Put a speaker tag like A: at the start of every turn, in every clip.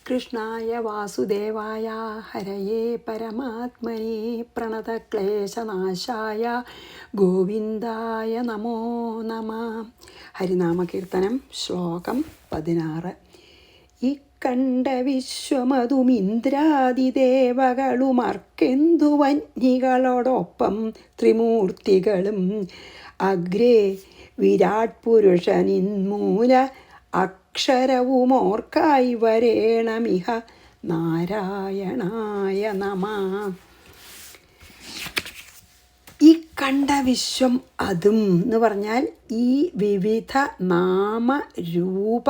A: കൃഷ്ണായ വാസുദേവായ ഹരയേ പരമാത്മനേ പ്രണതക്ലേശനാശായ ഗോവിന്ദായ നമോ നമഃ. ഹരിനാമകീർത്തനം ശ്ലോകം 16. ഈ കണ്ട വിശ്വമതുമിന്ദ്രാദിദേവകളുമർക്കെന്തുവന്യകളോടൊപ്പം ത്രിമൂർത്തികളും അഗ്രേ വിരാട് പുരുഷനിന്മൂല അക്ഷരവുമോർക്കായി വരേണമിഹ നാരായണായ നമഃ. ഈ കണ്ട വിശ്വം അതും എന്ന് പറഞ്ഞാൽ ഈ വിവിധ നാമരൂപ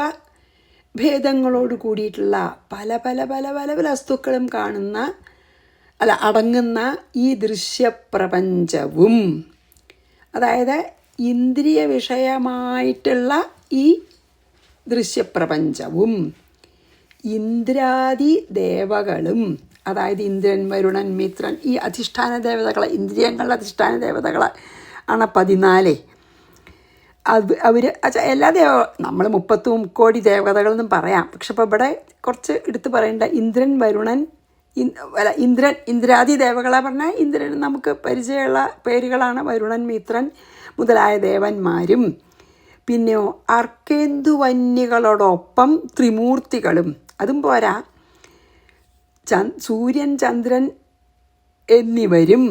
A: ഭേദങ്ങളോട് കൂടിയിട്ടുള്ള പല പല പല പല വസ്തുക്കളും അടങ്ങുന്ന ഈ ദൃശ്യപ്രപഞ്ചവും, അതായത് ഇന്ദ്രിയ വിഷയമായിട്ടുള്ള ഈ ദൃശ്യപ്രപഞ്ചവും ഇന്ദ്രാദി ദേവകളും, അതായത് ഇന്ദ്രൻ, വരുണൻ, മിത്രൻ, ഈ അധിഷ്ഠാന ദേവതകളെ, ഇന്ദ്രിയങ്ങളുടെ അധിഷ്ഠാന ദേവതകൾ ആണ് 14. അവർ എല്ലാ നമ്മൾ 30 കോടി ദേവതകളെന്നും പറയാം. പക്ഷെ ഇപ്പോൾ ഇവിടെ കുറച്ച് എടുത്ത് പറയേണ്ട ഇന്ദ്രൻ, വരുണൻ, ഇന്ദ്രാദി ദേവകളെ പറഞ്ഞാൽ ഇന്ദ്രൻ നമുക്ക് പരിചയമുള്ള പേരുകളാണ്. വരുണൻ, മിത്രൻ മുതലായ ദേവന്മാരും, പിന്നെയോ അർക്കേന്ദുവന്യകളോടൊപ്പം ത്രിമൂർത്തികളും. അതും പോരാ, സൂര്യൻ, ചന്ദ്രൻ എന്നിവരും,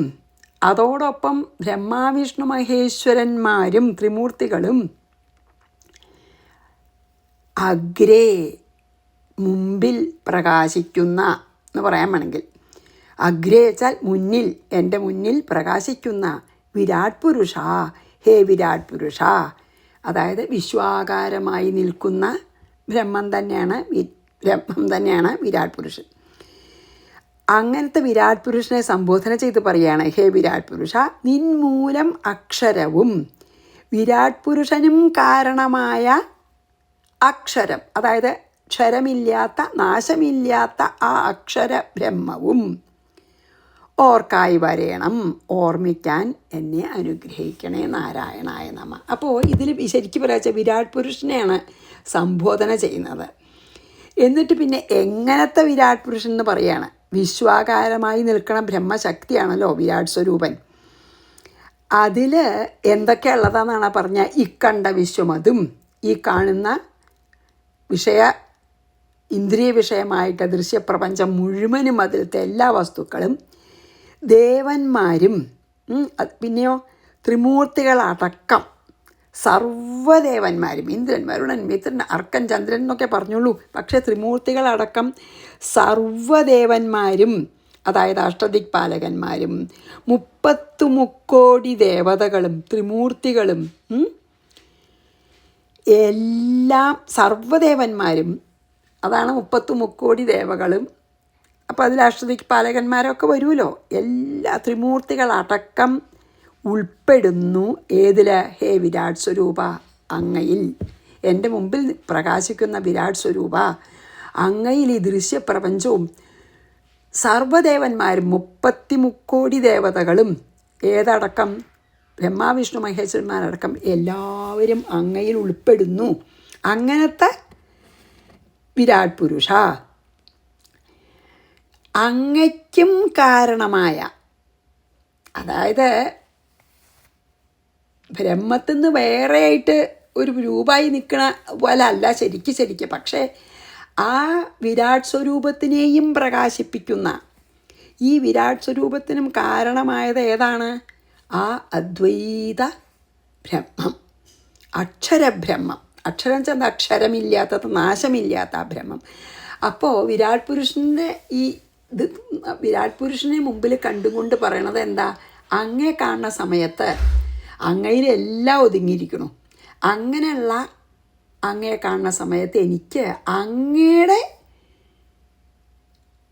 A: അതോടൊപ്പം ബ്രഹ്മാവിഷ്ണു മഹേശ്വരന്മാരും ത്രിമൂർത്തികളും, അഗ്രേ മുമ്പിൽ പ്രകാശിക്കുന്ന എന്ന് പറയാൻ വേണമെങ്കിൽ, അഗ്രേ വെച്ചാൽ മുന്നിൽ, എൻ്റെ മുന്നിൽ പ്രകാശിക്കുന്ന വിരാട് പുരുഷ, ഹേ വിരാട് പുരുഷ, അതായത് വിശ്വാകാരമായി നിൽക്കുന്ന ബ്രഹ്മം തന്നെയാണ് വിരാട് പുരുഷൻ. അങ്ങനത്തെ വിരാട് പുരുഷനെ സംബോധന ചെയ്ത് പറയുകയാണ്, ഹേ വിരാട് പുരുഷ, നിൻമൂലം അക്ഷരവും വിരാട് പുരുഷനും കാരണമായ അക്ഷരം, അതായത് ക്ഷരമില്ലാത്ത, നാശമില്ലാത്ത ആ അക്ഷര ബ്രഹ്മവും ഓർക്കായി വരേണം, ഓർമ്മിക്കാൻ എന്നെ അനുഗ്രഹിക്കണേ നാരായണായ നമ. അപ്പോൾ ഇതിൽ ശരിക്കും പറയാച്ച വിരാട് പുരുഷനെയാണ് സംബോധന ചെയ്യുന്നത്. എന്നിട്ട് പിന്നെ എങ്ങനത്തെ വിരാട് പുരുഷൻ എന്ന് പറയാണ്, വിശ്വാകാരമായി നിൽക്കണം ബ്രഹ്മശക്തിയാണല്ലോ വിരാട് സ്വരൂപൻ. അതിൽ എന്തൊക്കെയുള്ളതാണെന്നാണ് പറഞ്ഞാൽ, ഇക്കണ്ട വിശ്വമതും, ഈ കാണുന്ന ഇന്ദ്രിയ വിഷയമായിട്ട് ദൃശ്യപ്രപഞ്ചം മുഴുവനും, അതിലത്തെ എല്ലാ വസ്തുക്കളും, ദേവന്മാരും, പിന്നെയോ ത്രിമൂർത്തികളടക്കം സർവ്വദേവന്മാരും, ഇന്ദ്രൻ, വരുണൻ, മിത്രൻ, അർക്കൻ, ചന്ദ്രൻ എന്നൊക്കെ പറഞ്ഞുള്ളൂ. പക്ഷേ ത്രിമൂർത്തികളടക്കം സർവ്വദേവന്മാരും, അതായത് അഷ്ടദിക്പാലകന്മാരും 30 മുക്കോടി ദേവതകളും ത്രിമൂർത്തികളും എല്ലാം സർവ്വദേവന്മാരും, അതാണ് 30 മുക്കോടി ദേവകളും. അപ്പോൾ അതിൽ അഷ്ടദിക്പാലകന്മാരൊക്കെ വരുമല്ലോ. എല്ലാ ത്രിമൂർത്തികളടക്കം ഉൾപ്പെടുന്നു ഏതിൽ? ഹേ വിരാട് സ്വരൂപ, അങ്ങയിൽ, എൻ്റെ മുമ്പിൽ പ്രകാശിക്കുന്ന വിരാട് സ്വരൂപ, അങ്ങയിൽ ഈ ദൃശ്യപ്രപഞ്ചവും സർവ്വദേവന്മാരും 30 മുക്കോടി ദേവതകളും ഏതടക്കം, ബ്രഹ്മാവിഷ്ണു മഹേശ്വരന്മാരടക്കം എല്ലാവരും അങ്ങയിൽ ഉൾപ്പെടുന്നു. അങ്ങനത്തെ വിരാട് പുരുഷ, അങ്ങയ്ക്കും കാരണമായ, അതായത് ബ്രഹ്മത്തിൽ നിന്ന് വേറെയായിട്ട് ഒരു രൂപമായി നിൽക്കണ പോലെ അല്ല ശരിക്ക്. പക്ഷേ ആ വിരാട് സ്വരൂപത്തിനെയും പ്രകാശിപ്പിക്കുന്ന, ഈ വിരാട് സ്വരൂപത്തിനും കാരണമായത് ഏതാണ്? ആ അദ്വൈത ബ്രഹ്മം, അക്ഷരബ്രഹ്മം. അക്ഷരം ചെന്ന അക്ഷരമില്ലാത്തത്, നാശമില്ലാത്ത ആ ബ്രഹ്മം. അപ്പോൾ വിരാട് പുരുഷനെ മുമ്പിൽ കണ്ടുകൊണ്ട് പറയണത് എന്താ? അങ്ങേ കാണുന്ന സമയത്ത് അങ്ങയിലെല്ലാം ഒതുങ്ങിയിരിക്കണു. അങ്ങനെയുള്ള അങ്ങേ കാണുന്ന സമയത്ത് എനിക്ക് അങ്ങയുടെ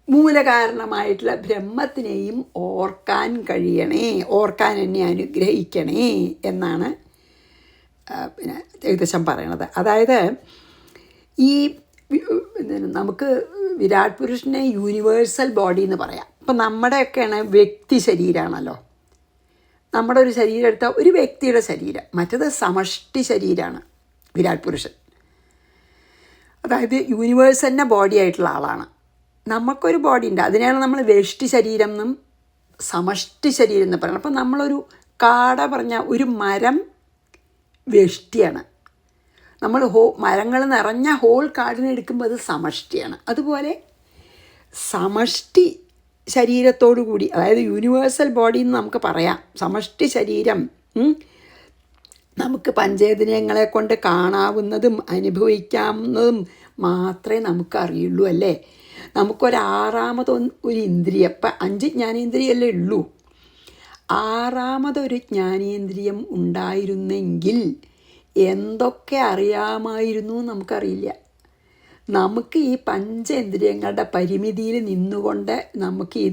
A: മൂലകാരണമായിട്ടുള്ള ബ്രഹ്മത്തിനെയും ഓർക്കാൻ കഴിയണേ, ഓർക്കാൻ എന്നെ അനുഗ്രഹിക്കണേ എന്നാണ് ഏകദേശം പറയണത്. അതായത് ഈ നമുക്ക് വിരാട് പുരുഷനെ യൂണിവേഴ്സൽ ബോഡി എന്ന് പറയാം. ഇപ്പം നമ്മുടെയൊക്കെയാണ് വ്യക്തി ശരീരമാണല്ലോ. നമ്മുടെ ഒരു ശരീരം എടുത്താൽ ഒരു വ്യക്തിയുടെ ശരീരം, മറ്റത് സമഷ്ടി ശരീരമാണ് വിരാട് പുരുഷൻ. അതായത് യൂണിവേഴ്സലിൻ്റെ ബോഡി ആയിട്ടുള്ള ആളാണ്. നമുക്കൊരു ബോഡി ഉണ്ട്, അതിനെയാണ് നമ്മൾ വ്യഷ്ടി ശരീരം എന്നും സമഷ്ടി ശരീരം എന്ന് പറയുന്നത്. അപ്പം നമ്മളൊരു കാട പറഞ്ഞ ഒരു മരം വ്യഷ്ടിയാണ്. നമ്മൾ മരങ്ങൾ നിറഞ്ഞ ഹോൾ കാടിനെ എടുക്കുമ്പോൾ അത് സമഷ്ടിയാണ്. അതുപോലെ സമഷ്ടി ശരീരത്തോടു കൂടി, അതായത് യൂണിവേഴ്സൽ ബോഡി എന്ന് നമുക്ക് പറയാം. സമഷ്ടി ശരീരം നമുക്ക് പഞ്ചേന്ദ്രിയങ്ങളെ കൊണ്ട് കാണാവുന്നതും അനുഭവിക്കാവുന്നതും മാത്രമേ നമുക്കറിയുള്ളൂ അല്ലേ. നമുക്കൊരാറാമതൊരു ഇന്ദ്രിയം, ഇപ്പം 5 ജ്ഞാനേന്ദ്രിയല്ലേ ഉള്ളൂ. ആറാമതൊരു ജ്ഞാനേന്ദ്രിയം ഉണ്ടായിരുന്നെങ്കിൽ എന്തൊക്കെ അറിയാമായിരുന്നു നമുക്കറിയില്ല. നമുക്ക് ഈ പഞ്ചേന്ദ്രിയങ്ങളുടെ പരിമിതിയിൽ നിന്നുകൊണ്ട് നമുക്ക് ഈ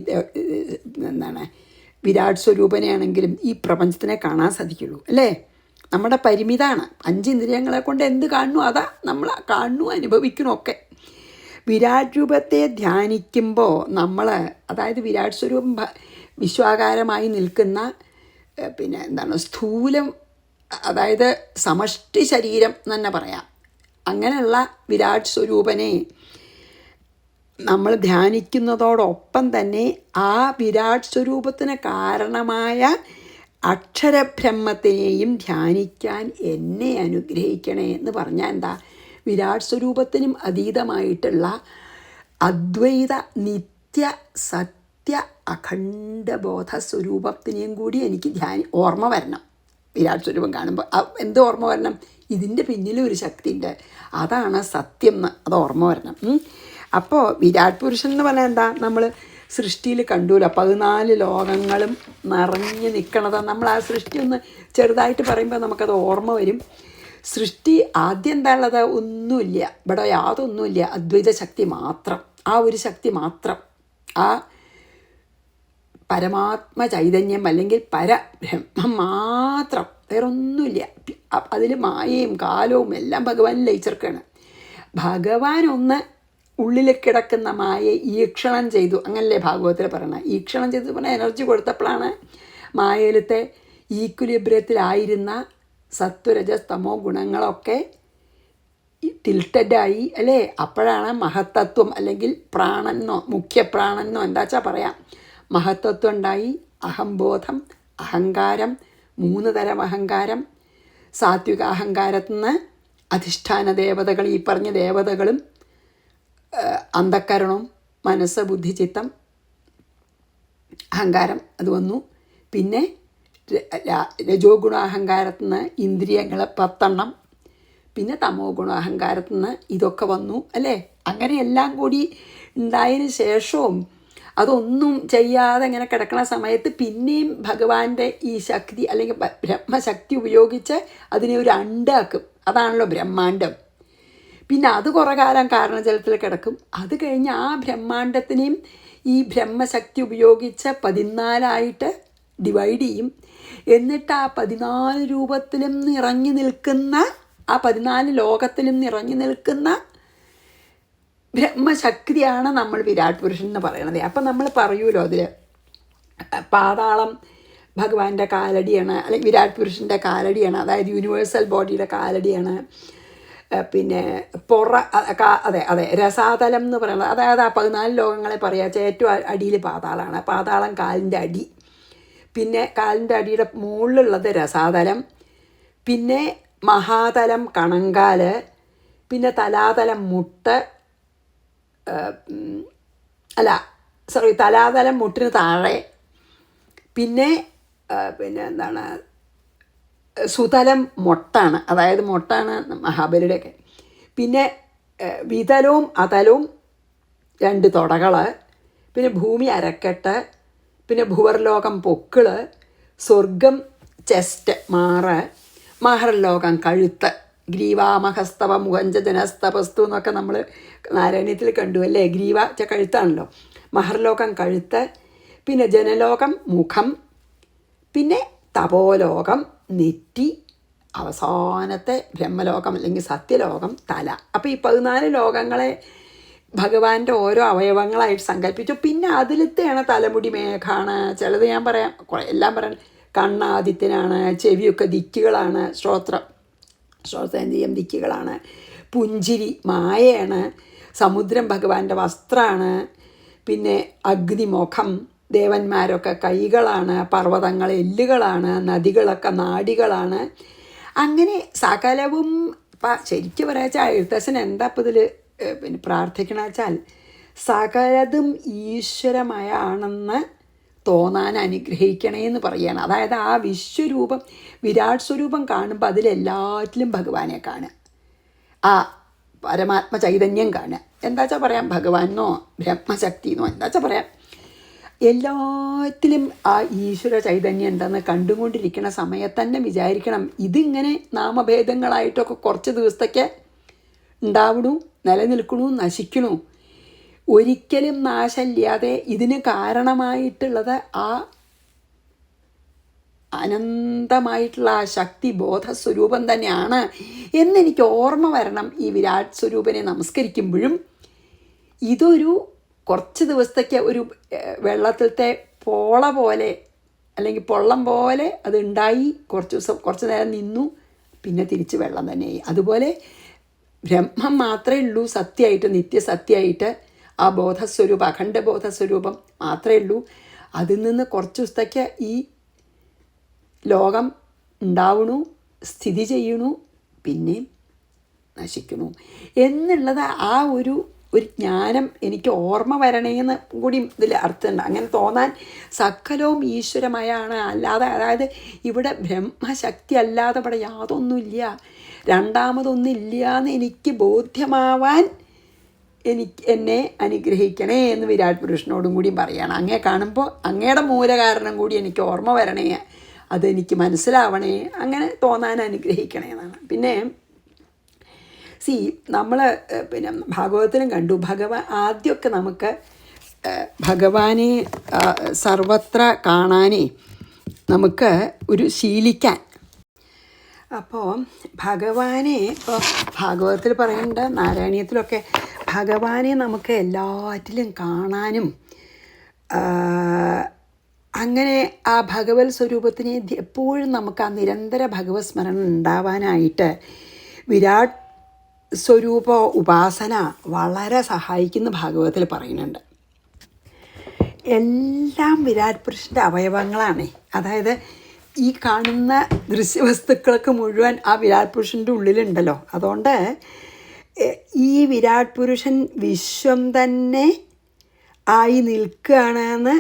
A: വിരാട് സ്വരൂപനെയാണെങ്കിലും ഈ പ്രപഞ്ചത്തിനെ കാണാൻ സാധിക്കുള്ളൂ അല്ലേ. നമ്മുടെ പരിമിതാണ്. 5 ഇന്ദ്രിയങ്ങളെ കൊണ്ട് എന്ത് കാണുന്നു അതാ നമ്മൾ കാണുന്നു അനുഭവിക്കണമൊക്കെ. വിരാട് രൂപത്തെ ധ്യാനിക്കുമ്പോൾ നമ്മൾ, അതായത് വിരാട് സ്വരൂപം വിശ്വാകാരമായി നിൽക്കുന്ന സ്ഥൂലം, അതായത് സമഷ്ടി ശരീരം എന്ന് തന്നെ പറയാം. അങ്ങനെയുള്ള വിരാട് സ്വരൂപനെ നമ്മൾ ധ്യാനിക്കുന്നതോടൊപ്പം തന്നെ ആ വിരാട് സ്വരൂപത്തിന് കാരണമായ അക്ഷരബ്രഹ്മത്തിനെയും ധ്യാനിക്കാൻ എന്നെ അനുഗ്രഹിക്കണേ എന്ന് പറഞ്ഞാൽ എന്താ, വിരാട് സ്വരൂപത്തിനും അതീതമായിട്ടുള്ള അദ്വൈത നിത്യ സത്യ അഖണ്ഡബോധ സ്വരൂപത്തിനെയും കൂടി എനിക്ക് ഓർമ്മ വരണം. വിരാട് സ്വരൂപം കാണുമ്പോൾ എന്ത് ഓർമ്മ വരണം? ഇതിൻ്റെ പിന്നിലൊരു ശക്തി ഉണ്ട്, അതാണ് സത്യം എന്ന് അത് ഓർമ്മ വരണം. അപ്പോൾ വിരാട് പുരുഷൻ എന്ന് പറഞ്ഞാൽ എന്താ, നമ്മൾ സൃഷ്ടിയിൽ കണ്ടുല്ലോ 14 ലോകങ്ങളും നിറഞ്ഞു നിൽക്കണത്. നമ്മൾ ആ സൃഷ്ടി ഒന്ന് ചെറുതായിട്ട് പറയുമ്പോൾ നമുക്കത് ഓർമ്മ വരും. സൃഷ്ടി ആദ്യം എന്താ ഉള്ളത്? ഒന്നുമില്ല, ഇവിടെ യാതൊന്നുമില്ല, അദ്വൈത ശക്തി മാത്രം. ആ ഒരു ശക്തി മാത്രം, ആ പരമാത്മ ചൈതന്യം അല്ലെങ്കിൽ പരബ്രഹ്മം മാത്രം, വേറൊന്നുമില്ല. അതിൽ മായയും കാലവും എല്ലാം ഭഗവാൻ ലയിച്ചേർക്കാണ്. ഭഗവാൻ ഒന്ന് ഉള്ളിൽ കിടക്കുന്ന മായയെ ഈക്ഷണം ചെയ്തു, അങ്ങനല്ലേ ഭാഗവതത്തിൽ പറയണത്. ഈക്ഷണം ചെയ്തു പറഞ്ഞാൽ എനർജി കൊടുത്തപ്പോഴാണ് മായയിലത്തെ ഈക്വിലിബ്രിയത്തിലായിരുന്ന സത്വരജസ് തമോ ഗുണങ്ങളൊക്കെ ടിൽറ്റഡായി അല്ലേ. അപ്പോഴാണ് മഹത്തത്വം അല്ലെങ്കിൽ പ്രാണനെന്നോ മുഖ്യപ്രാണനെന്നോ എന്താച്ചാൽ പറയാം, മഹത്തത്വം ഉണ്ടായി. അഹംബോധം, അഹങ്കാരം, 3 തരം അഹങ്കാരം. സാത്വിക അഹങ്കാരത്തിൽ നിന്ന് അധിഷ്ഠാന ദേവതകൾ, ഈ പറഞ്ഞ ദേവതകളും അന്ധക്കരണവും മനസ്സ് ബുദ്ധി ചിത്തം അഹങ്കാരം അത് വന്നു. പിന്നെ രജോ ഗുണാഹങ്കാരത്തിൽ നിന്ന് ഇന്ദ്രിയങ്ങൾ 10 പിന്നെ തമോ ഗുണാഹങ്കാരത്തിൽ നിന്ന് ഇതൊക്കെ വന്നു അല്ലേ. അങ്ങനെ എല്ലാം കൂടി ഉണ്ടായതിന് ശേഷവും അതൊന്നും ചെയ്യാതെ ഇങ്ങനെ കിടക്കുന്ന സമയത്ത് പിന്നെയും ഭഗവാന്റെ ഈ ശക്തി അല്ലെങ്കിൽ ബ്രഹ്മശക്തി ഉപയോഗിച്ച് അതിനെ ഒരു അണ്ടാക്കും. അതാണല്ലോ ബ്രഹ്മാണ്ടം. പിന്നെ അത് കുറേ കാലം കാരണജലത്തിൽ കിടക്കും. അത് കഴിഞ്ഞ് ആ ബ്രഹ്മാണ്ടത്തിനെയും ഈ ബ്രഹ്മശക്തി ഉപയോഗിച്ച് 14 ഡിവൈഡ് ചെയ്യും. എന്നിട്ട് ആ 14 രൂപത്തിലും നിറഞ്ഞു നിൽക്കുന്ന, ആ 14 ലോകത്തിലും നിറഞ്ഞു നിൽക്കുന്ന ബ്രഹ്മശക്തിയാണ് നമ്മൾ വിരാട് പുരുഷൻ എന്ന് പറയണത്. അപ്പം നമ്മൾ പറയൂലോ അതിൽ പാതാളം ഭഗവാന്റെ കാലടിയാണ്, അല്ലെങ്കിൽ വിരാട് പുരുഷൻ്റെ കാലടിയാണ്, അതായത് യൂണിവേഴ്സൽ ബോഡിയുടെ കാലടിയാണ്. പിന്നെ അതെ രസാതലം എന്ന് പറയുന്നത്, അതായത് ആ 14 ലോകങ്ങളെ പറയാച്ച ഏറ്റവും അടിയിൽ പാതാളമാണ്. പാതാളം കാലിൻ്റെ അടി. പിന്നെ കാലിൻ്റെ അടിയുടെ മുകളിലുള്ളത് രസാതലം. പിന്നെ മഹാതലം കണങ്കാല്. പിന്നെ തലാതലം മുട്ട്, തലാതലം മുട്ടിന് താഴെ. പിന്നെ സുതലം മൊട്ടാണ്, അതായത് മൊട്ടാണ് മഹാബലിയുടെയൊക്കെ. പിന്നെ വിതലവും അതലവും 2 തുടകൾ. പിന്നെ ഭൂമി അരക്കെട്ട്. പിന്നെ ഭുവർലോകം പൊക്കിള്. സ്വർഗം ചെസ്റ്റ് മാറ്. മഹർലോകം കഴുത്ത്. ഗ്രീവാമഹസ്തവ മുഖഞ്ചജനസ്തപസ്തു എന്നൊക്കെ നമ്മൾ നാരായണീയത്തിൽ കണ്ടു അല്ലേ. ഗ്രീവ കഴുത്താണല്ലോ. മഹർലോകം കഴുത്ത്. പിന്നെ ജനലോകം മുഖം. പിന്നെ തപോലോകം നെറ്റി. അവസാനത്തെ ബ്രഹ്മലോകം അല്ലെങ്കിൽ സത്യലോകം തല. അപ്പോൾ ഈ 14 ലോകങ്ങളെ ഭഗവാന്റെ ഓരോ അവയവങ്ങളായിട്ട് സങ്കല്പിച്ചു. പിന്നെ അതിലത്തെയാണ് തലമുടി മേഘാണ്. ചിലത് ഞാൻ പറയാം, എല്ലാം പറയാം. കണ്ണാദിത്യനാണ്, ചെവിയൊക്കെ ദിക്കുകളാണ്, ശ്രോത്രേന്ദ്രിയം ദിക്കുകളാണ്. പുഞ്ചിരി മായയാണ്, സമുദ്രം ഭഗവാന്റെ വസ്ത്രമാണ്, പിന്നെ അഗ്നിമുഖം, ദേവന്മാരൊക്കെ കൈകളാണ്, പർവ്വതങ്ങൾ എല്ലുകളാണ്, നദികളൊക്കെ നാഡികളാണ്. അങ്ങനെ സകലവും ശരിക്കും പറയാച്ചാൽ എഴുത്തച്ഛൻ എന്താ ഇപ്പം ഇതിൽ പിന്നെ പ്രാർത്ഥിക്കണ വെച്ചാൽ സകലതും ഈശ്വരമയാണെന്ന് തോന്നാൻ അനുഗ്രഹിക്കണേന്ന് പറയുകയാണ്. അതായത് ആ വിശ്വരൂപം വിരാട് സ്വരൂപം കാണുമ്പോൾ അതിലെല്ലാറ്റിലും ഭഗവാനെ കാണുക, ആ പരമാത്മ ചൈതന്യം കാണുക. എന്താ വെച്ചാൽ പറയാം, ഭഗവാനോ ബ്രഹ്മശക്തി എന്നോ എന്താ വെച്ചാൽ പറയാം, എല്ലാറ്റിലും ആ ഈശ്വര ചൈതന്യം ഉണ്ടെന്ന് കണ്ടുകൊണ്ടിരിക്കുന്ന സമയത്ത് തന്നെ വിചാരിക്കണം, ഇതിങ്ങനെ നാമഭേദങ്ങളായിട്ടൊക്കെ കുറച്ച് ദിവസത്തേക്ക് ഉണ്ടാവണു, നിലനിൽക്കണു, നശിക്കണു. ഒരിക്കലും നാശമില്ലാതെ ഇതിന് കാരണമായിട്ടുള്ളത് ആ അനന്തമായിട്ടുള്ള ആ ശക്തി ബോധസ്വരൂപം തന്നെയാണ് എന്നെനിക്ക് ഓർമ്മ വരണം ഈ വിരാട് സ്വരൂപനെ നമസ്കരിക്കുമ്പോഴും. ഇതൊരു കുറച്ച് ദിവസത്തേക്ക് ഒരു വെള്ളത്തിലത്തെ പോള പോലെ അല്ലെങ്കിൽ പൊള്ളം പോലെ അത് ഉണ്ടായി, കുറച്ച് നേരം നിന്നു, പിന്നെ തിരിച്ച് വെള്ളം തന്നെയായി. അതുപോലെ ബ്രഹ്മം മാത്രമേ ഉള്ളൂ സത്യമായിട്ട്, നിത്യസത്യമായിട്ട്. ആ ബോധസ്വരൂപം, അഖണ്ഡ ബോധസ്വരൂപം മാത്രമേ ഉള്ളൂ. അതിൽ നിന്ന് കുറച്ച് ദിവസത്തേക്ക് ഈ ലോകം ഉണ്ടാവണു, സ്ഥിതി ചെയ്യണു, പിന്നെയും നശിക്കണു എന്നുള്ളത് ആ ഒരു ജ്ഞാനം എനിക്ക് ഓർമ്മ വരണേന്ന് കൂടി ഇതിൽ അർത്ഥമുണ്ട്. അങ്ങനെ തോന്നാൻ സകലവും ഈശ്വരമയാണ്. അല്ലാതെ അതായത് ഇവിടെ ബ്രഹ്മശക്തി അല്ലാതെ ഇവിടെ യാതൊന്നുമില്ല, രണ്ടാമതൊന്നുമില്ല എന്ന് എനിക്ക് ബോധ്യമാവാൻ എന്നെ അനുഗ്രഹിക്കണേ എന്ന് വിരാട് പുരുഷനോടും കൂടി പറയണം. അങ്ങേ കാണുമ്പോൾ അങ്ങയുടെ മൂലകാരണം കൂടി എനിക്ക് ഓർമ്മ വരണേ, അതെനിക്ക് മനസ്സിലാവണേ, അങ്ങനെ തോന്നാൻ അനുഗ്രഹിക്കണേ എന്നാണ്. പിന്നെ നമ്മൾ പിന്നെ ഭാഗവതത്തിലും കണ്ടു, ആദ്യമൊക്കെ നമുക്ക് ഭഗവാനെ സർവത്ര കാണാനേ നമുക്ക് ഒരു ശീലിക്കാൻ. അപ്പോൾ ഭഗവാനെ ഇപ്പോൾ ഭാഗവതത്തിൽ പറയുന്നുണ്ട്, നാരായണീയത്തിലൊക്കെ ഭഗവാനെ നമുക്ക് എല്ലാറ്റിലും കാണാനും അങ്ങനെ ആ ഭഗവത് സ്വരൂപത്തിനെ എപ്പോഴും നമുക്ക് ആ നിരന്തര ഭഗവത് സ്മരണം ഉണ്ടാവാനായിട്ട് വിരാട് സ്വരൂപ ഉപാസന വളരെ സഹായിക്കുന്ന ഭാഗവതത്തിൽ പറയുന്നുണ്ട്. എല്ലാം വിരാട് പുരുഷൻ്റെ അവയവങ്ങളാണ്. അതായത് ഈ കാണുന്ന ദൃശ്യവസ്തുക്കൾക്ക് മുഴുവൻ ആ വിരാട് പുരുഷൻ്റെ ഉള്ളിലുണ്ടല്ലോ. അതുകൊണ്ട് ഈ വിരാട് പുരുഷൻ വിശ്വം തന്നെ ആയി നിൽക്കുകയാണെന്ന്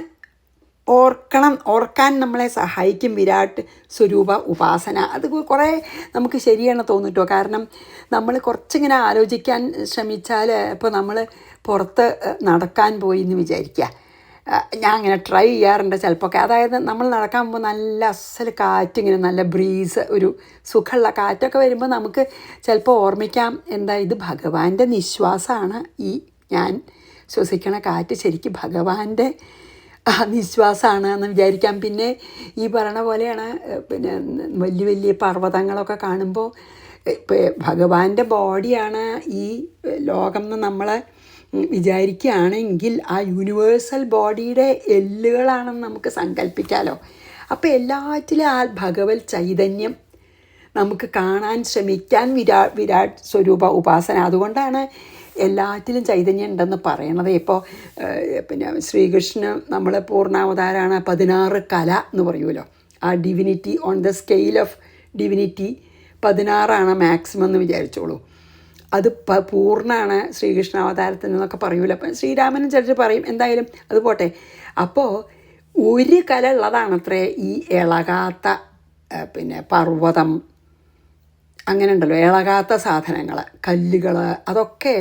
A: ഓർക്കാൻ നമ്മളെ സഹായിക്കും വിരാട് സ്വരൂപ ഉപാസന. അത് കുറേ നമുക്ക് ശരിയാണ് തോന്നിട്ടോ. കാരണം നമ്മൾ കുറച്ചിങ്ങനെ ആലോചിക്കാൻ ശ്രമിച്ചാൽ, ഇപ്പോൾ നമ്മൾ പുറത്ത് നടക്കാൻ പോയി എന്ന് വിചാരിക്കുക, ഞാൻ അങ്ങനെ ട്രൈ ചെയ്യാറുണ്ട് ചിലപ്പോഴൊക്കെ. അതായത് നമ്മൾ നടക്കാൻ പോകുമ്പോൾ നല്ല അസൽ കാറ്റിങ്ങനെ, നല്ല ബ്രീസ്, ഒരു സുഖമുള്ള കാറ്റൊക്കെ വരുമ്പോൾ നമുക്ക് ചിലപ്പോൾ ഓർമ്മിക്കാം, എന്താ ഇത് ഭഗവാന്റെ നിശ്വാസമാണ്, ഈ ഞാൻ ശ്വസിക്കണ കാറ്റ് ശരിക്കും ഭഗവാന്റെ നിശ്വാസമാണ് എന്ന് വിചാരിക്കാം. പിന്നെ ഈ പറയണ പോലെയാണ്, പിന്നെ വലിയ വലിയ പർവ്വതങ്ങളൊക്കെ കാണുമ്പോൾ ഭഗവാന്റെ ബോഡിയാണ് ഈ ലോകം എന്ന് നമ്മൾ വിചാരിക്കുകയാണെങ്കിൽ ആ യൂണിവേഴ്സൽ ബോഡിയുടെ എല്ലുകളാണെന്ന് നമുക്ക് സങ്കല്പിക്കാമല്ലോ. അപ്പോൾ എല്ലാറ്റിലും ആ ഭഗവത് ചൈതന്യം നമുക്ക് കാണാൻ ശ്രമിക്കാൻ വിരാട് സ്വരൂപ ഉപാസന. അതുകൊണ്ടാണ് എല്ലാറ്റിലും ചൈതന്യം ഉണ്ടെന്ന് പറയണത്. ഇപ്പോൾ പിന്നെ ശ്രീകൃഷ്ണൻ നമ്മൾ പൂർണ്ണാവതാരമാണ്, 16 കല എന്ന് പറയുമല്ലോ. ആ divinity, on the scale of divinity 16 maximum എന്ന് വിചാരിച്ചോളൂ. അത് പൂർണ്ണമാണ് ശ്രീകൃഷ്ണ അവതാരത്തിൽ നിന്നൊക്കെ പറയൂല. അപ്പം ശ്രീരാമനും ചിലർ പറയും, എന്തായാലും അത് പോട്ടെ. അപ്പോൾ ഒരു കല ഉള്ളതാണത്രേ ഈ ഇളകാത്ത പിന്നെ പർവ്വതം, അങ്ങനെ ഉണ്ടല്ലോ ഇളകാത്ത സാധനങ്ങൾ, കല്ലുകൾ, അതൊക്കെ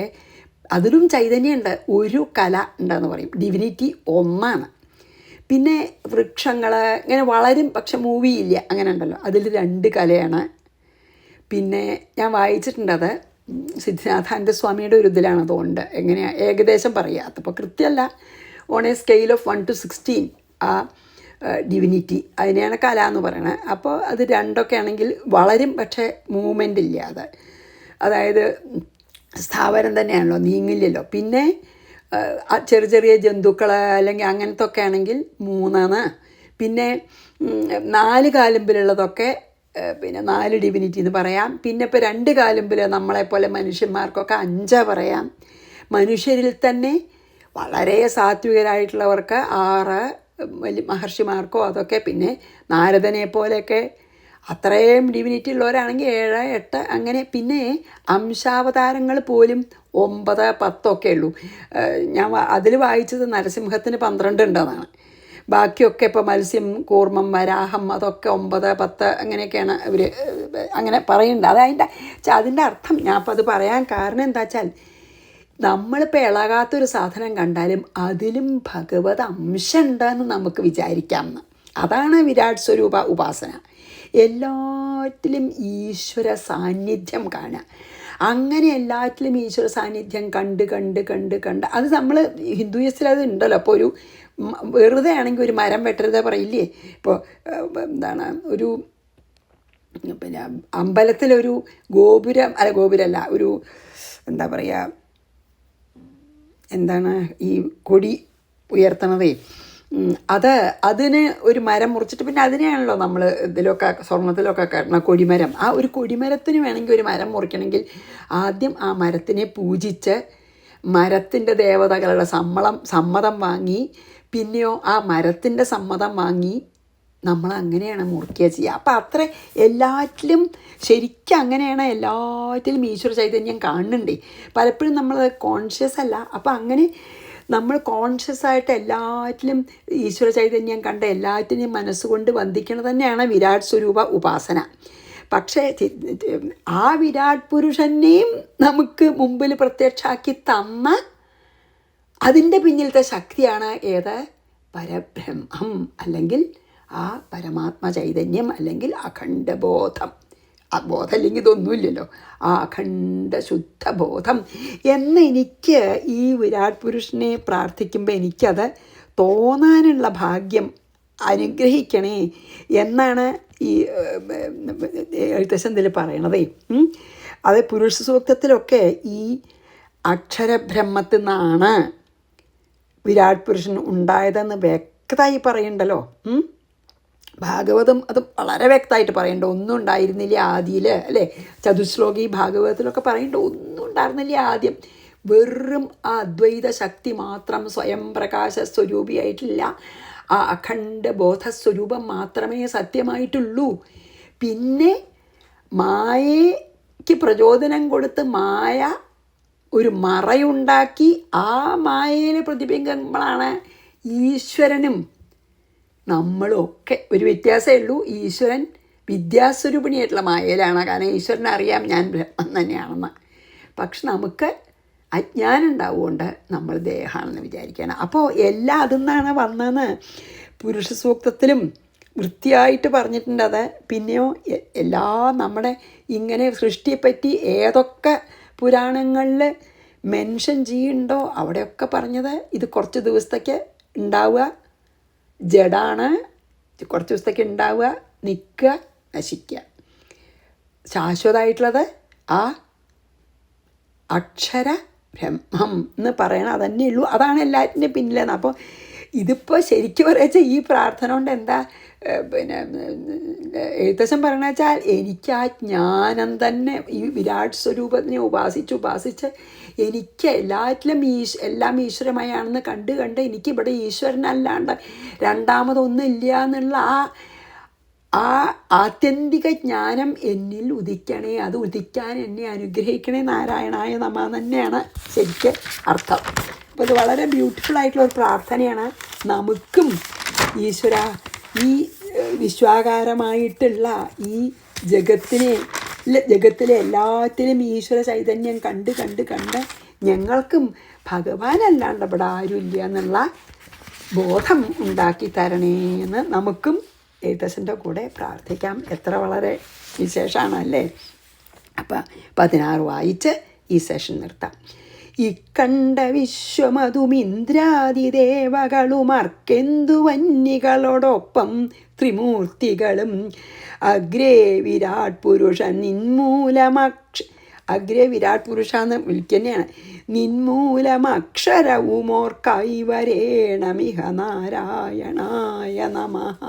A: അതിലും ചൈതന്യമുണ്ട്. ഒരു കല ഉണ്ടെന്ന് പറയും. ഡിവിനിറ്റി ഒന്നാണ്. പിന്നെ വൃക്ഷങ്ങൾ ഇങ്ങനെ വളരും പക്ഷെ മൂവിയില്ല, അങ്ങനെ ഉണ്ടല്ലോ, അതിൽ 2 കലയാണ്. പിന്നെ ഞാൻ വായിച്ചിട്ടുണ്ടത് സിദ്ധിനാഥാനന്ദ സ്വാമിയുടെ ഒരു ഇതിലാണ്, അതുകൊണ്ട് എങ്ങനെയാണ് ഏകദേശം പറയുക, അതിപ്പോൾ കൃത്യമല്ല. On a scale of 1 to 16 ആ ഡിവിനിറ്റി, അതിനെയാണ് കല എന്ന് പറയണത്. അപ്പോൾ അത് 2 ആണെങ്കിൽ വളരും പക്ഷേ മൂവ്മെൻ്റ് ഇല്ലാതെ, അതായത് സ്ഥാവരം തന്നെയാണല്ലോ, നീങ്ങില്ലല്ലോ. പിന്നെ ചെറിയ ചെറിയ ജന്തുക്കൾ അല്ലെങ്കിൽ അങ്ങനത്തെ ഒക്കെ ആണെങ്കിൽ 3. പിന്നെ 4 കാലുമ്പിലുള്ളതൊക്കെ പിന്നെ 4 ഡിവിനിറ്റി എന്ന് പറയാം. പിന്നെ ഇപ്പോൾ 2 കാലുമ്പിൽ നമ്മളെപ്പോലെ മനുഷ്യന്മാർക്കൊക്കെ 5 പറയാം. മനുഷ്യരിൽ തന്നെ വളരെ സാത്വികരായിട്ടുള്ളവർക്ക് 6 വലിയ മഹർഷിമാർക്കോ അതൊക്കെ, പിന്നെ നാരദനെ പോലെയൊക്കെ അത്രയും ഡിവിനിറ്റി ഉള്ളവരാണെങ്കിൽ 7, 8 അങ്ങനെ. പിന്നെ അംശാവതാരങ്ങൾ പോലും 9, 10 ഒക്കെ ഉള്ളൂ. ഞാൻ അതിൽ വായിച്ചത് നരസിംഹത്തിന് 12 ഉണ്ടെന്നാണ്. ബാക്കിയൊക്കെ ഇപ്പോൾ മത്സ്യം, കൂർമ്മം, വരാഹം അതൊക്കെ 9, 10 അങ്ങനെയൊക്കെയാണ് ഇവർ അങ്ങനെ പറയുന്നുണ്ട്. അതിൻ്റെ അർത്ഥം ഞാൻ അപ്പോൾ അത് പറയാൻ കാരണം എന്താ വെച്ചാൽ, നമ്മളിപ്പോൾ ഇളകാത്തൊരു സാധനം കണ്ടാലും അതിലും ഭഗവത് അംശം ഉണ്ടെന്ന് നമുക്ക് വിചാരിക്കാമെന്ന്. അതാണ് വിരാട് സ്വരൂപ ഉപാസന. എല്ലാറ്റിലും ഈശ്വര സാന്നിധ്യം കാണുക. അങ്ങനെ എല്ലാറ്റിലും ഈശ്വര സാന്നിധ്യം കണ്ട് അത് നമ്മൾ ഹിന്ദുയിസത്തിൽ അത് ഉണ്ടല്ലോ. അപ്പോൾ ഒരു വെറുതെ ആണെങ്കിൽ ഒരു മരം വെട്ടരുത് പറയില്ലേ. ഇപ്പോൾ എന്താണ്, ഒരു പിന്നെ അമ്പലത്തിലൊരു ഗോപുരമല്ല, ഒരു എന്താ പറയുക, എന്താണ് ഈ കൊടി ഉയർത്തണതേ, അതിന് ഒരു മരം മുറിച്ചിട്ട് പിന്നെ അതിനെയാണല്ലോ നമ്മൾ ഇതിലൊക്കെ സ്വർണ്ണത്തിലൊക്കെ കയറണം കൊടിമരം. ആ ഒരു കൊടിമരത്തിന് വേണമെങ്കിൽ ഒരു മരം മുറിക്കണമെങ്കിൽ ആദ്യം ആ മരത്തിനെ പൂജിച്ച് മരത്തിൻ്റെ ദേവതകളുടെ സമ്മതം വാങ്ങി, പിന്നെയോ ആ മരത്തിൻ്റെ സമ്മതം വാങ്ങി നമ്മൾ അങ്ങനെയാണ് മുറിക്കുക ചെയ്യുക. അപ്പം അത്ര എല്ലാറ്റിലും ശരിക്കും അങ്ങനെയാണ് എല്ലാറ്റിലും ഈശ്വര ചൈതന്യം കാണുന്നുണ്ടേ. പലപ്പോഴും നമ്മളത് കോൺഷ്യസ് അല്ല. അപ്പം അങ്ങനെ നമ്മൾ കോൺഷ്യസ് ആയിട്ട് എല്ലാറ്റിലും ഈശ്വര ചൈതന്യം കണ്ട് എല്ലാറ്റിനെയും മനസ്സുകൊണ്ട് വന്ദിക്കുന്നത് തന്നെയാണ് വിരാട് സ്വരൂപ ഉപാസന. പക്ഷേ ആ വിരാട് പുരുഷനെയും നമുക്ക് മുമ്പിൽ പ്രത്യക്ഷമാക്കി തന്ന അതിൻ്റെ പിന്നിലത്തെ ശക്തിയാണ് ഏത്? പരബ്രഹ്മം, അല്ലെങ്കിൽ ആ പരമാത്മ ചൈതന്യം, അല്ലെങ്കിൽ അഖണ്ഡബോധം. ആ ബോധം അല്ലെങ്കിൽ ഇതൊന്നുമില്ലല്ലോ, ആ അഖണ്ഡ ശുദ്ധബോധം എന്ന് എനിക്ക് ഈ വിരാട് പുരുഷനെ പ്രാർത്ഥിക്കുമ്പോൾ എനിക്കത് തോന്നാനുള്ള ഭാഗ്യം അനുഗ്രഹിക്കണേ എന്നാണ് ഈ എഴുത്തച്ഛൻ പറയണതേ. അത് പുരുഷ സൂക്തത്തിലൊക്കെ ഈ അക്ഷരബ്രഹ്മത്തിൽ നിന്നാണ് വിരാട് പുരുഷൻ ഉണ്ടായതെന്ന് വ്യക്തമായി പറയുന്നുണ്ടല്ലോ. ഭാഗവതം അത് വളരെ വ്യക്തമായിട്ട് പറയുന്നുണ്ട്. ഒന്നും ഉണ്ടായിരുന്നില്ല ആദിയിൽ, അല്ലേ? ചതുശ്ലോകി ഭാഗവതത്തിലൊക്കെ പറയുന്നുണ്ട് ഒന്നും ഉണ്ടായിരുന്നില്ല ആദ്യം. വെറും ആ അദ്വൈത ശക്തി മാത്രം, സ്വയം പ്രകാശ സ്വരൂപിയായിട്ടില്ല, ആ അഖണ്ഡ ബോധസ്വരൂപം മാത്രമേ സത്യമായിട്ടുള്ളൂ. പിന്നെ മായയ്ക്ക് പ്രചോദനം കൊടുത്ത് മായ ഒരു മറയുണ്ടാക്കി ആ മായയിൽ പ്രതിബിംബങ്ങളാണ് ഈശ്വരനും നമ്മളും ഒക്കെ. ഒരു വ്യത്യാസമേ ഉള്ളൂ, ഈശ്വരൻ വിദ്യാസ്വരൂപിണിയായിട്ടുള്ള മായയിലാണ്. കാരണം ഈശ്വരനെ അറിയാം ഞാൻ ബ്രഹ്മം തന്നെയാണെന്ന്. പക്ഷെ നമുക്ക് അജ്ഞാനം ഉണ്ടാവുകൊണ്ട് നമ്മൾ ദേഹമാണെന്ന് വിചാരിക്കുകയാണ്. അപ്പോൾ എല്ലാം അതിൽ നിന്നാണ് വന്നതെന്ന് പുരുഷ സൂക്തത്തിലും വൃത്തിയായിട്ട് പറഞ്ഞിട്ടുണ്ട്. അത് പിന്നെയോ എല്ലാ നമ്മുടെ ഇങ്ങനെ സൃഷ്ടിയെപ്പറ്റി ഏതൊക്കെ പുരാണങ്ങളിൽ മെൻഷൻ ചെയ്യുന്നുണ്ടോ അവിടെയൊക്കെ പറഞ്ഞത് ഇത് കുറച്ച് ദിവസത്തേക്ക് ഉണ്ടാവുക, ജഡാണ്, കുറച്ച് ദിവസത്തേക്ക് ഉണ്ടാവുക, നിൽക്കുക, നശിക്കുക. ശാശ്വതമായിട്ടുള്ളത് ആ അക്ഷര ബ്രഹ്മം എന്ന് പറയണം. അതന്നെ ഉള്ളൂ, അതാണ് എല്ലാറ്റിൻ്റെ പിന്നിലെന്ന്. അപ്പോൾ ഇതിപ്പോൾ ശരിക്കും പറയുക ഈ പ്രാർത്ഥന കൊണ്ട് എന്താ പിന്നെ എഴുത്തച്ഛൻ പറയണ വെച്ചാൽ, എനിക്ക് ആ ജ്ഞാനം തന്നെ ഈ വിരാട് സ്വരൂപത്തിനെ ഉപാസിച്ച് എനിക്ക് എല്ലാറ്റിലും എല്ലാം ഈശ്വരമയാണെന്ന് കണ്ട് എനിക്കിവിടെ ഈശ്വരനല്ലാണ്ട് രണ്ടാമതൊന്നും ഇല്ല എന്നുള്ള ആ ആത്യന്തിക ജ്ഞാനം എന്നിൽ ഉദിക്കണേ, അത് ഉദിക്കാൻ എന്നെ അനുഗ്രഹിക്കണേ നാരായണായ നമഃ തന്നെയാണ് ശരിക്കും അർത്ഥം. അപ്പോൾ ഇത് വളരെ ബ്യൂട്ടിഫുൾ ആയിട്ടുള്ള ഒരു പ്രാർത്ഥനയാണ്. നമുക്കും ഈശ്വര ഈ വിശ്വാകാരമായിട്ടുള്ള ഈ ജഗത്തിലെ എല്ലാത്തിലും ഈശ്വര ചൈതന്യം കണ്ട് ഞങ്ങൾക്കും ഭഗവാനല്ലാണ്ട് ഇവിടെ ആരുമില്ല എന്നുള്ള ബോധം ഉണ്ടാക്കി തരണേന്ന് നമുക്കും എഴുത്തച്ഛൻ്റെ കൂടെ പ്രാർത്ഥിക്കാം. എത്ര വളരെ വിശേഷമാണ് അല്ലേ? അപ്പം 16 വായിച്ച് ഈ സെഷൻ നിർത്താം. ഇക്കണ്ട വിശ്വമതും ഇന്ദ്രാദിദേവകളുമർക്കെന്തു വന്യകളോടൊപ്പം ത്രിമൂർത്തികളും അഗ്രേ വിരാട് പുരുഷൻ അഗ്രേ വിരാട് പുരുഷ എന്ന് വിളിക്കുന്നതാണ്. നിന്മൂലമക്ഷരവുമോർക്കായി വരേണമിഹ നാരായണായ നമഃ.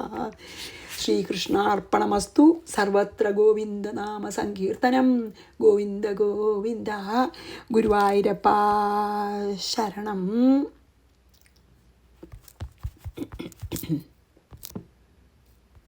A: ശ്രീകൃഷ്ണാർപ്പണമസ്തു. സർവത്ര ഗോവിന്ദനാമ സങ്കീർത്തനം. ഗോവിന്ദ ഗോവിന്ദ. ഗുരുവായൂരപ്പ ശരണം.